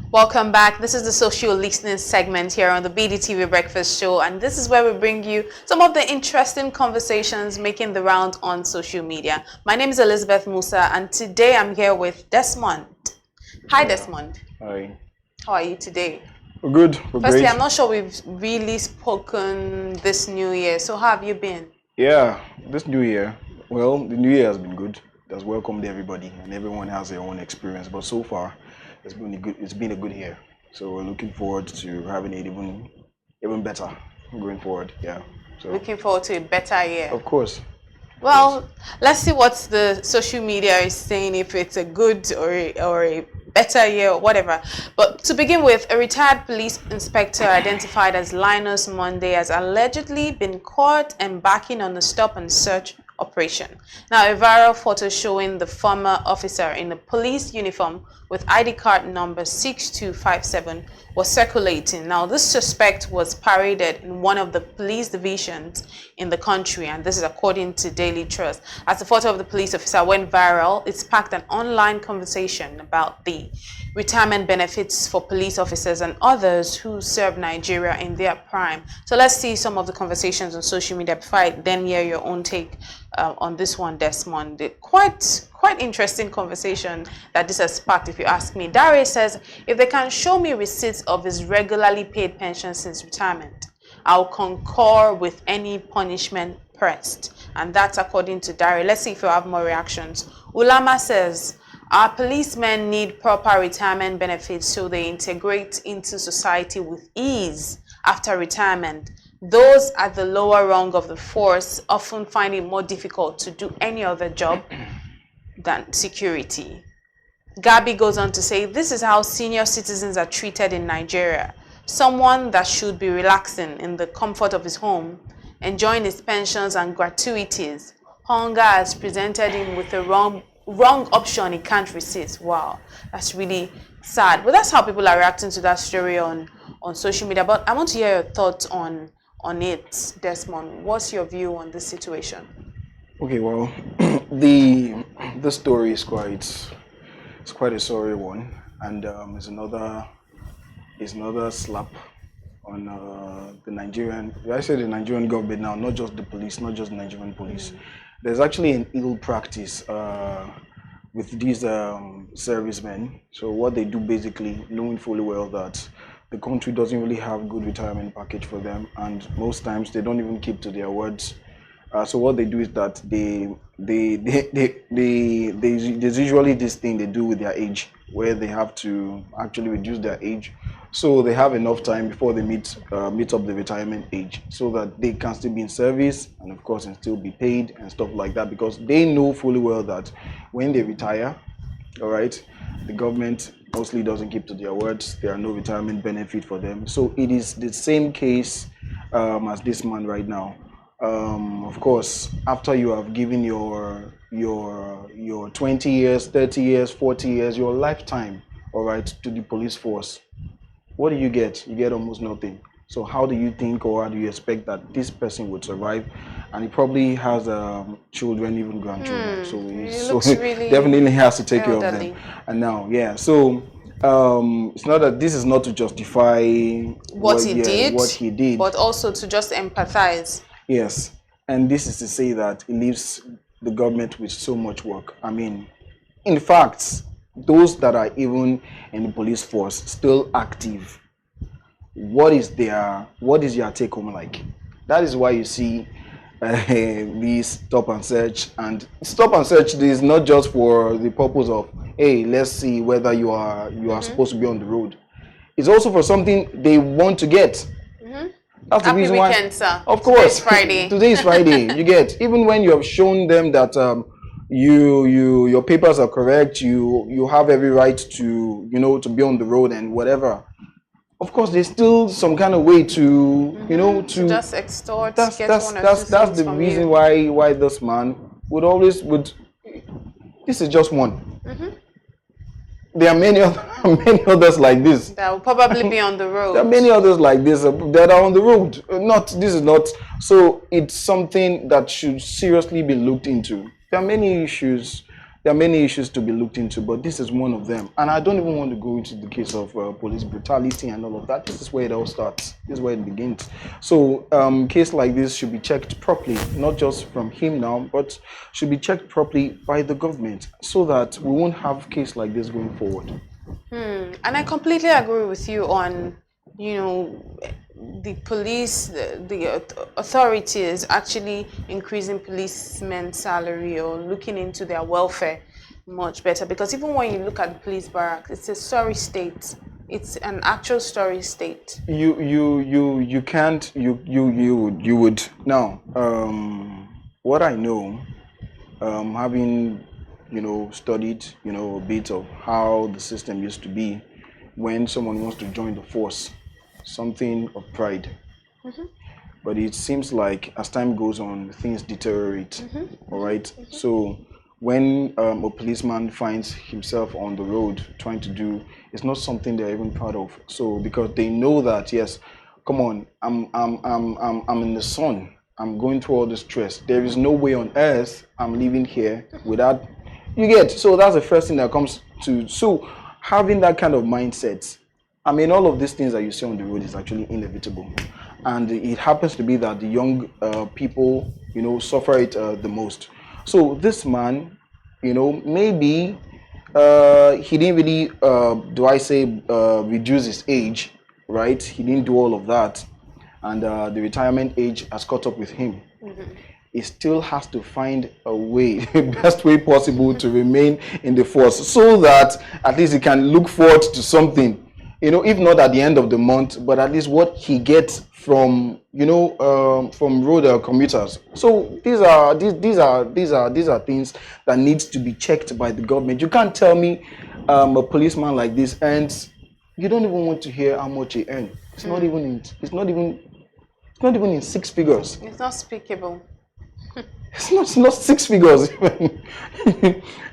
Welcome back. This is the social listening segment here on the BDTV Breakfast Show, and this is where we bring you some of the interesting conversations making the round on social media. My name is Elizabeth Musa, and today I'm here with Desmond. Hi, Desmond. Hi. How are you today? We're good. Firstly, Great. I'm not sure we've really spoken this new year, so how have you been? Yeah, this new year, well, the new year has been good. It has welcomed everybody, and everyone has their own experience. But so far, it's been a good year. So we're looking forward to having it even better going forward. Yeah. So Looking forward to a better year. of course. Well, let's see what the social media is saying, if it's a good or a better year or whatever. But to begin with, a retired police inspector identified as Linus Monday has allegedly been caught embarking on a stop and search operation. Now, a viral photo showing the former officer in a police uniform with ID card number 6257 was circulating. Now, this suspect was paraded in one of the police divisions in the country, and this is according to Daily Trust. As the photo of the police officer went viral, it sparked an online conversation about the retirement benefits for police officers and others who serve Nigeria in their prime. So let's see some of the conversations on social media before I then hear your own take on this one, Desmond. Quite interesting conversation that this has sparked, if you ask me. Dare says, if they can show me receipts of his regularly paid pension since retirement, I'll concur with any punishment pressed. And that's according to Dare. Let's see if you have more reactions. Ulama says, our policemen need proper retirement benefits so they integrate into society with ease after retirement. Those at the lower rung of the force often find it more difficult to do any other job than security. Gabi goes on to say, this is how senior citizens are treated in Nigeria. Someone that should be relaxing in the comfort of his home, enjoying his pensions and gratuities. Hunger has presented him with the wrong option he can't resist. Wow, that's really sad. But that's how people are reacting to that story on social media. But I want to hear your thoughts on it, Desmond. What's your view on this situation? Okay, well, the story is quite a sorry one, and it's another slap on the Nigerian. I say the Nigerian government now, not just the police, not just the Nigerian police. There's actually an ill practice with these servicemen. So what they do, basically, knowing fully well that the country doesn't really have good retirement package for them, and most times they don't even keep to their words. So what they do is that there's usually this thing they do with their age, where they have to actually reduce their age, so they have enough time before they meet up the retirement age, so that they can still be in service and of course and still be paid and stuff like that, because they know fully well that when they retire, all right, the government mostly doesn't keep to their words. There are no retirement benefit for them. So it is the same case as this man right now. Of course, after you have given your 20 years, 30 years, 40 years, your lifetime, all right, to the police force, what do you get? You get almost nothing. So how do you think, or how do you expect that this person would survive? And he probably has children, even grandchildren. So he really definitely has to take care of elderly. them. And now, yeah, so it's not that this is not to justify what he did, but also to just empathize. Yes, and this is to say that it leaves the government with so much work. I mean, in fact, those that are even in the police force still active, what is your take home like? That is why you see these stop and search is not just for the purpose of, hey, let's see whether you are supposed to be on the road. It's also for something they want to get. That's the reason why. Weekend, sir. Of course, Friday. Today is Friday. You get, even when you have shown them that your papers are correct, you have every right to to be on the road and whatever. Of course, there's still some kind of way to to just extort. That's the reason why this man would. This is just one. There are many others like this. That will probably be on the road. There are many others like this that are on the road. This is not. So it's something that should seriously be looked into. There are many issues there are many issues to be looked into, but this is one of them. And I don't even want to go into the case of police brutality and all of that. This is where it all starts. This is where it begins. So case like this should be checked properly, not just from him now, but should be checked properly by the government so that we won't have case like this going forward. And I completely agree with you on, the police, the authorities actually increasing policemen's salary or looking into their welfare much better. Because even when you look at the police barracks, it's a sorry state. It's an actual story state. You can't you would now. What I know, having studied a bit of how the system used to be when someone wants to join the force, something of pride. But it seems like as time goes on, things deteriorate. All right. So when a policeman finds himself on the road trying to do, it's not something they're even proud of. So because they know that, yes, come on, I'm in the sun. I'm going through all the stress. There is no way on earth I'm living here without, you get. So that's the first thing that comes to. So having that kind of mindset, I mean, all of these things that you see on the road is actually inevitable. And it happens to be that the young people, suffer it the most. So this man, maybe he didn't really, reduce his age, right? He didn't do all of that. And the retirement age has caught up with him. He still has to find a way, the best way possible to remain in the force so that at least he can look forward to something. If not at the end of the month, but at least what he gets from from road commuters. So these are things that needs to be checked by the government. You can't tell me a policeman like this earns. You don't even want to hear how much he earns. It's not even in six figures. It's not speakable. It's not six figures.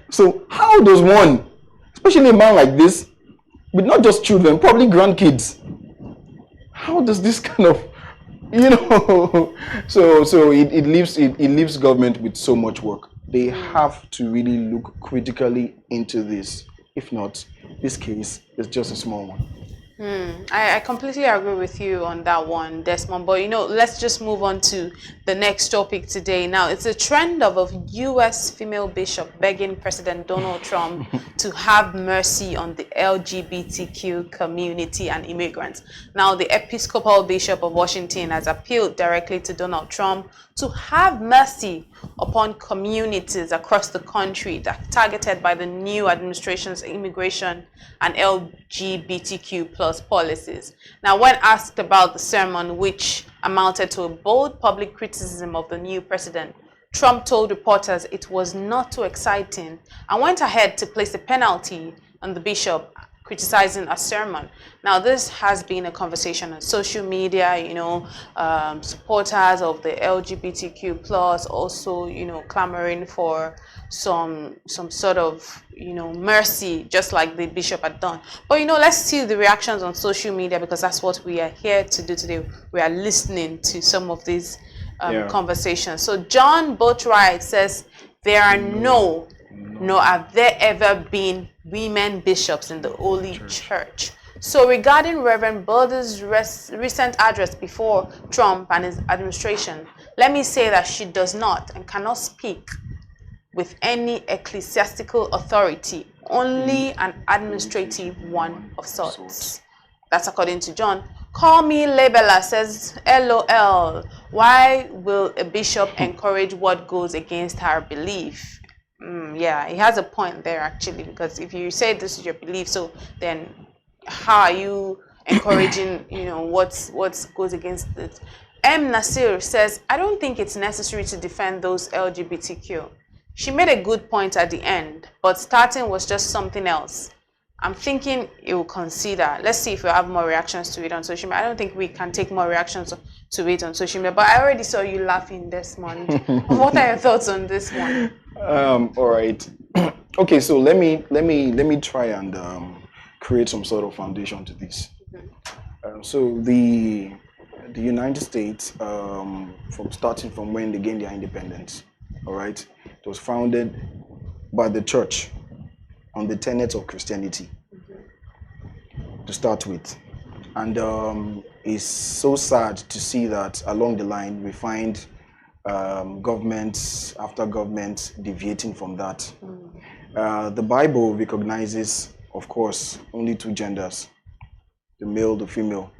So how does one, especially a man like this, with not just children, probably grandkids, how does this kind of, so it leaves government with so much work. They have to really look critically into this. If not, this case is just a small one. I completely agree with you on that one, Desmond. But let's just move on to the next topic today. Now, it's a trend of a U.S. female bishop begging President Donald Trump to have mercy on the LGBTQ community and immigrants. Now, the Episcopal Bishop of Washington has appealed directly to Donald Trump to have mercy upon communities across the country that are targeted by the new administration's immigration and LGBTQ plus policies. Now, when asked about the sermon, which amounted to a bold public criticism of the new president, Trump told reporters it was not too exciting and went ahead to place a penalty on the bishop criticizing a sermon. Now, this has been a conversation on social media, supporters of the LGBTQ plus also, clamoring for some sort of, mercy, just like the bishop had done. But, let's see the reactions on social media, because that's what we are here to do today. We are listening to some of these conversations. So John Boatwright says, there are nor have there ever been women bishops in the Holy Church. So regarding Reverend Boulder's recent address before Trump and his administration, let me say that she does not and cannot speak with any ecclesiastical authority, only an administrative one of sorts. That's according to John. Call Me Labeler says, LOL, why will a bishop encourage what goes against her belief? Yeah, he has a point there actually, because if you say this is your belief, so then how are you encouraging, what goes against it? M. Nasir says, I don't think it's necessary to defend those LGBTQ. She made a good point at the end, but starting was just something else. I'm thinking it will consider. Let's see if we have more reactions to it on social media. I don't think we can take more reactions to it on social media, but I already saw you laughing, Desmond. What are your thoughts on this one? All right. Okay, so let me try and create some sort of foundation to this. So the United States, starting from when they gained their independence, all right, it was founded by the church on the tenets of Christianity to start with. And it's so sad to see that along the line we find government after government deviating from that. The Bible recognizes, of course, only two genders, the male, the female.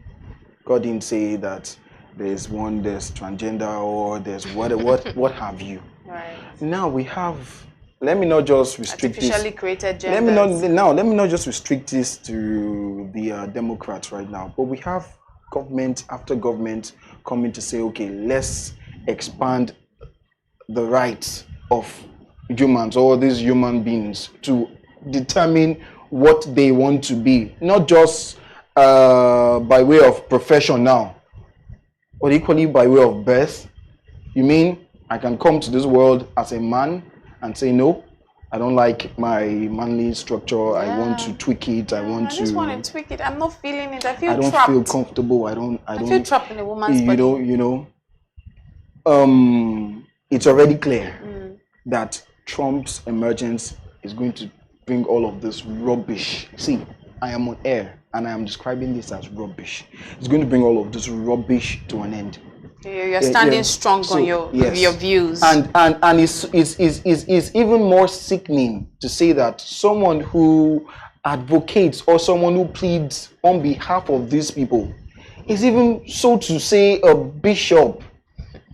God didn't say that there's transgender or there's what have you. Right. Now we have, let me not just restrict Artificially this. created genders. Let me not just restrict this to the Democrats right now, but we have government after government coming to say, okay, let's expand the rights of humans or these human beings to determine what they want to be, not just by way of profession now, but equally by way of birth. You mean I can come to this world as a man and say, no, I don't like my manly structure. I want to tweak it. I just want to tweak it. I'm not feeling it. I feel don't trapped. feel comfortable. I don't feel trapped in a woman's body. It's already clear that Trump's emergence is going to bring all of this rubbish. See, I am on air and I am describing this as rubbish. It's going to bring all of this rubbish to an end. You're standing strong on your views. And it's even more sickening to say that someone who advocates or someone who pleads on behalf of these people is even, so to say, a bishop.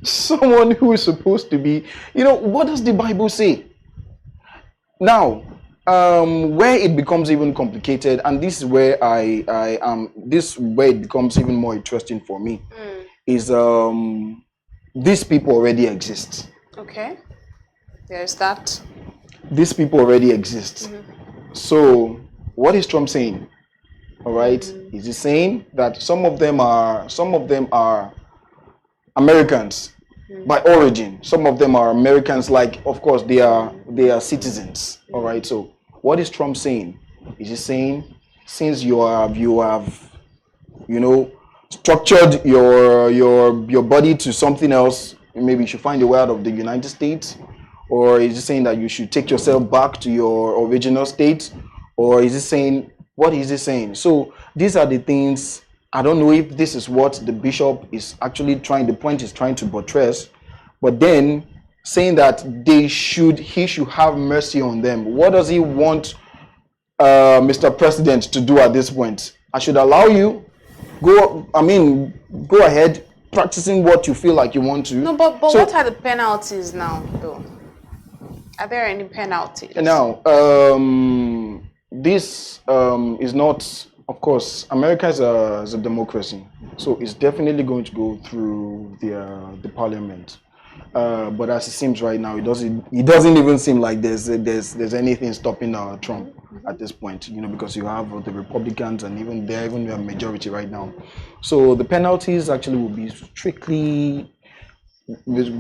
Someone who is supposed to be, what does the Bible say? Now, where it becomes even complicated, and this is where it becomes even more interesting for me, is these people already exist. Okay, there's that. These people already exist. So, what is Trump saying? All right, is he saying that some of them are Americans by origin? Some of them are Americans, like, of course, they are citizens. All right. So, what is Trump saying? Is he saying, since you have structured your body to something else, maybe you should find a way out of the United States? Or is he saying that you should take yourself back to your original state? Or is he saying, what is he saying? So these are the things. I don't know if this is what the bishop is actually trying to buttress, but then saying that he should have mercy on them. What does he want Mr. President to do at this point? I should allow you. Go ahead practicing what you feel like you want to. No, but what are the penalties now, though? Are there any penalties? Now, this is not, of course, America is a democracy, so it's definitely going to go through the parliament. But as it seems right now, it doesn't even seem like there's anything stopping Trump at this point, because you have the Republicans and they're even a majority right now. So the penalties actually will be strictly,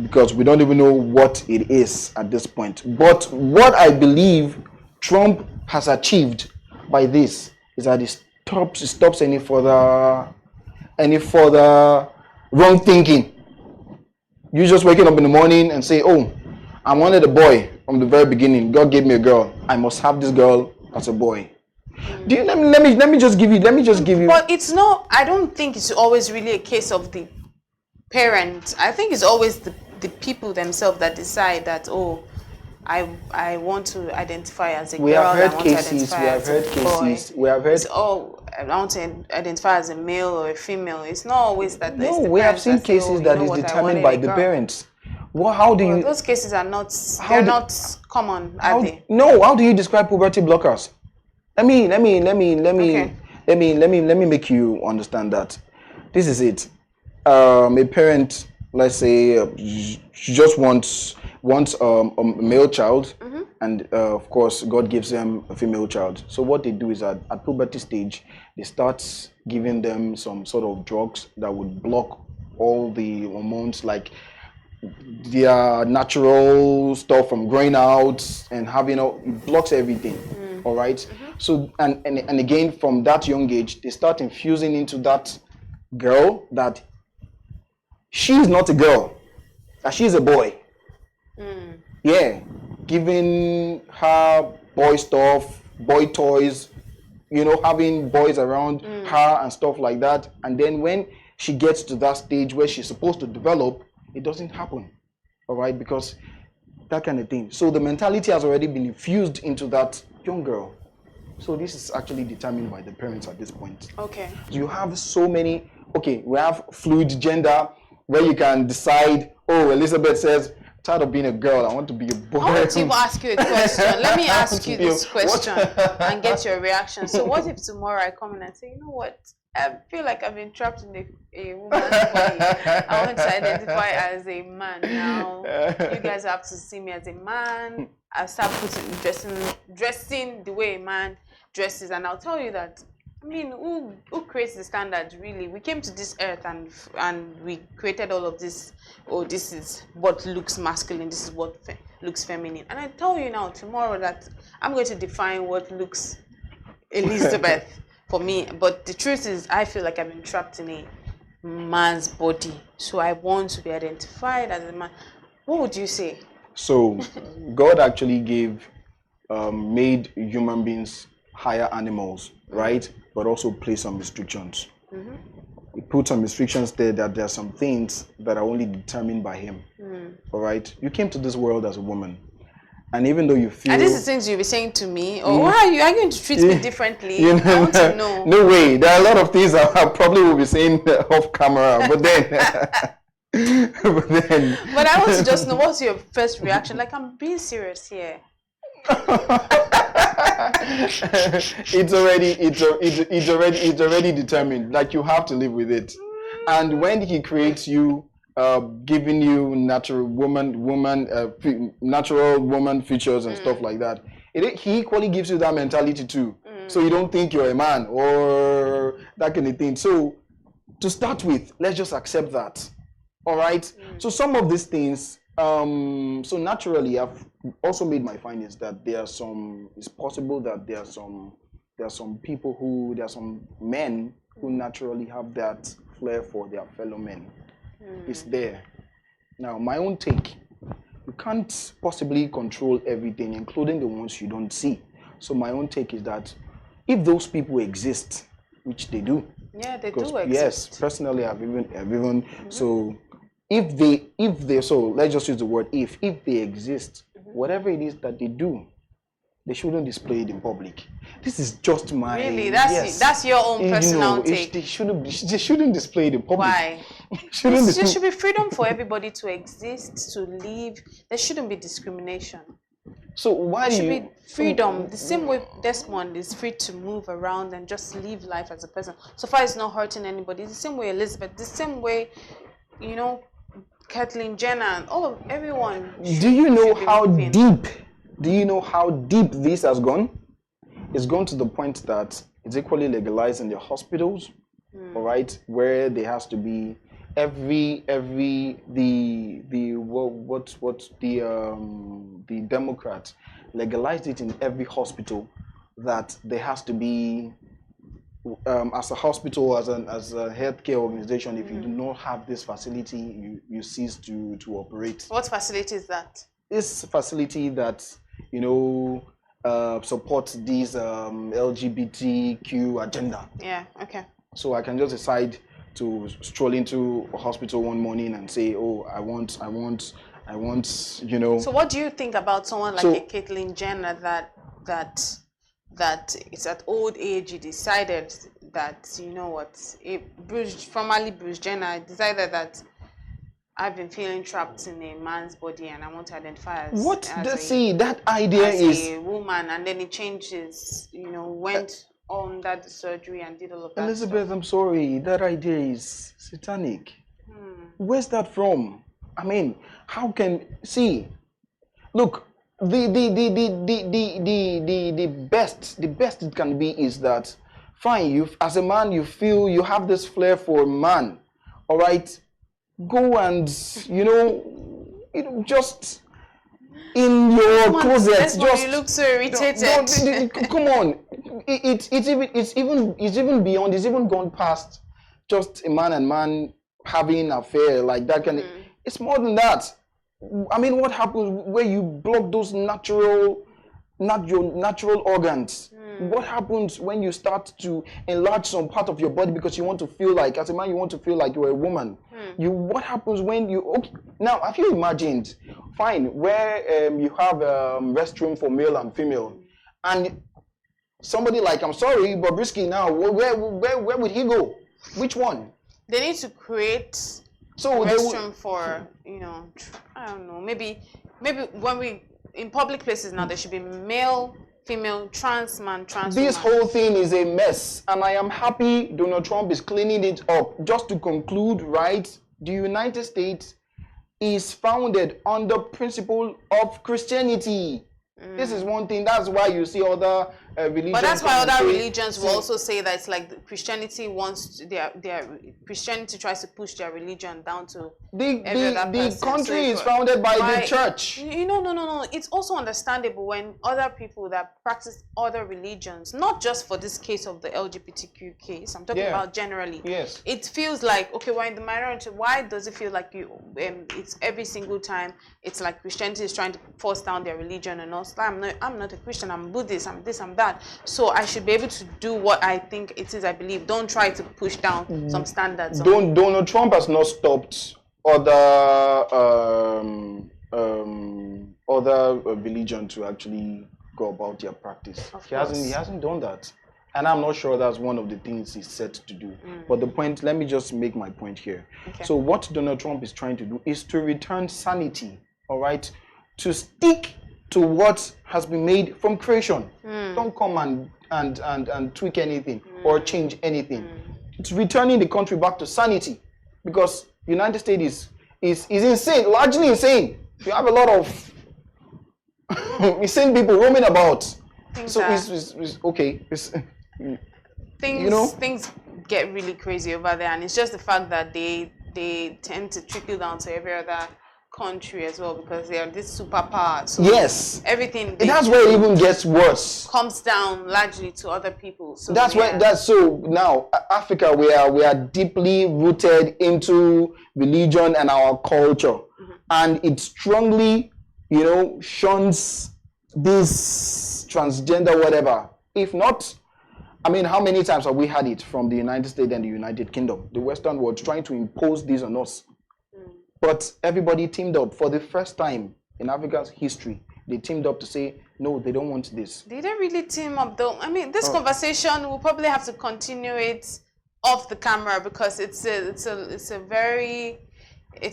because we don't even know what it is at this point. But what I believe Trump has achieved by this is that it stops any further wrong thinking. You just waking up in the morning and say, oh, I wanted a boy from the very beginning. God gave me a girl. I must have this girl as a boy. Let me just give you. But it's not. I don't think it's always really a case of the parent. I think it's always the people themselves that decide that, oh, I want to identify as a girl. We have heard I cases. I want to identify as a male or a female. It's not always that. No, we have seen cases that is determined by the parents. How do you? Those cases are not. They're not common, are they? No. How do you describe puberty blockers? Let me make you understand that. This is it. A parent, let's say, she just wants a male child, and of course God gives them a female child. So what they do is that at puberty stage, they start giving them some sort of drugs that would block all the hormones, like their natural stuff from growing out and having it blocks everything. All right. So and again, from that young age, they start infusing into that girl that she's not a girl, that she's a boy. Yeah. giving her boy stuff, boy toys, having boys around her and stuff like that. And then when she gets to that stage where she's supposed to develop, it doesn't happen. All right, because that kind of thing. So the mentality has already been infused into that young girl. So this is actually determined by the parents at this point. Okay. You have so many, we have fluid gender where you can decide, Elizabeth says, tired of being a girl, I want to be a boy. I want to even ask you a question. Let me ask you this question and get your reaction. So what if tomorrow I come in and say, you know what? I feel like I've been trapped in a woman's body. I want to identify as a man now. You guys have to see me as a man. I start dressing the way a man dresses, and I'll tell you that. I mean, who creates the standards really? We came to this earth and we created all of this. Oh, this is what looks masculine. This is what looks feminine. And I tell you now, tomorrow, that I'm going to define what looks Elizabeth for me. But the truth is, I feel like I've been trapped in a man's body. So I want to be identified as a man. What would you say? So, God actually made human beings higher animals, right? But also place some restrictions. He put some restrictions there that there are some things that are only determined by him. All right? You came to this world as a woman. And even though you feel... And this is things you'll be saying to me, or why are you going to treat me differently? I want to know. No way. There are a lot of things I probably will be saying off camera, but then... But I want to just know, what's your first reaction? Like, I'm being serious here. It's already determined. Like, you have to live with it. And when he creates you, giving you natural woman features and stuff like that, he equally gives you that mentality too. So you don't think you're a man or that kind of thing. So to start with, let's just accept that. All right. So some of these things, so naturally, I've also made my findings that it's possible that there are some men who naturally have that flair for their fellow men. It's there. Now, my own take, you can't possibly control everything, including the ones you don't see. So my own take is that if those people exist, which they do. Yeah, they do exist. Yes, personally, I've even so if they so let's just use the word if they exist, whatever it is that they do, they shouldn't display it in public. This is just my that's your own personal take. They shouldn't display it in public. Why? There should be freedom for everybody to exist, to live. There shouldn't be discrimination. So why there should be freedom? The same way Desmond is free to move around and just live life as a person, so far it's not hurting anybody. The same way Elizabeth, the same way, Kathleen Jenner, and everyone. Do you know how deep? Do you know how deep this has gone? It's gone to the point that it's equally legalized in the hospitals, all right, where there has to be the Democrats legalized it in every hospital, that there has to be as a hospital, as a healthcare organization, if you do not have this facility, you cease to operate. What facility is that? This facility that supports this LGBTQ agenda. Yeah. Okay. So I can just decide to stroll into a hospital one morning and say, "Oh, I want." So what do you think about someone like a Caitlyn Jenner that it's at old age he decided that, formerly Bruce Jenner decided that I've been feeling trapped in a man's body and I want to identify as that idea is a woman, and then he changes, went on that surgery and did all of that. Elizabeth, stuff. I'm sorry, that idea is satanic. Where's that from? I mean, how can look, the best it can be is that fine, you as a man you feel you have this flair for a man, all right, go and just in your closet, just you look so irritated. Come on, it's even beyond, it's even gone past just a man and man having an affair like that. It's more than that. I mean, what happens where you block those natural organs? What happens when you start to enlarge some part of your body because you want to feel like, as a man, you want to feel like you're a woman? What happens when you, okay, now have you imagined, fine, where you have a restroom for male and female, and somebody like, I'm sorry, Bobrisky now, where would he go? Which one? They need to create so restroom for, you know, I don't know, maybe when we, in public places now, there should be male, female, trans man, trans This woman. whole thing is a mess, and I am happy Donald Trump is cleaning it up. Just to conclude, right, the United States is founded on the principle of Christianity. This is one thing. That's why you see other religions. But that's why other religions will also say that it's like Christianity wants Christianity tries to push their religion down to every other person. The country is founded by the church. You know, no. It's also understandable when other people that practice other religions, not just for this case of the LGBTQ case, I'm talking about generally. Yes. It feels like, okay, we're in the minority. Why does it feel like it's every single time it's like Christianity is trying to force down their religion and all? I'm not a Christian, I'm Buddhist, I'm this, I'm that. So I should be able to do what I think it is I believe. Don't try to push down some standards. Donald Trump has not stopped other religion to actually go about their practice. He hasn't done that. And I'm not sure that's one of the things he's set to do. But the point, let me just make my point here. Okay. So what Donald Trump is trying to do is to return sanity, all right, to stick to what has been made from creation. Don't come and tweak anything or change anything. It's returning the country back to sanity, because the United States is insane, largely insane. You have a lot of insane people roaming about. Things get really crazy over there, and it's just the fact that they tend to trickle down to every other country as well, because they are this superpower. So yes, everything. That's where it even gets worse. Comes down largely to other people. So so now Africa, we are deeply rooted into religion and our culture, and it strongly, shuns this transgender whatever. If not, I mean, how many times have we had it from the United States and the United Kingdom, the Western world, trying to impose this on us? But everybody teamed up for the first time in Africa's history. They teamed up to say, no, they don't want this. They didn't really team up, though. I mean, this conversation, we'll probably have to continue it off the camera, because it's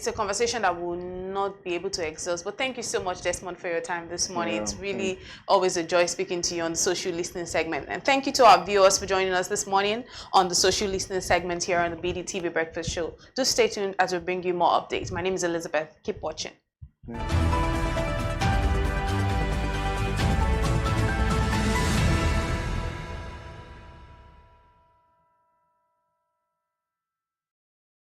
a conversation that will not be able to exhaust. But thank you so much, Desmond, for your time this morning. It's really always a joy speaking to you on the social listening segment. And thank you to our viewers for joining us this morning on the social listening segment here on the BDTV Breakfast Show. Do stay tuned as we bring you more updates. My name is Elizabeth. Keep watching.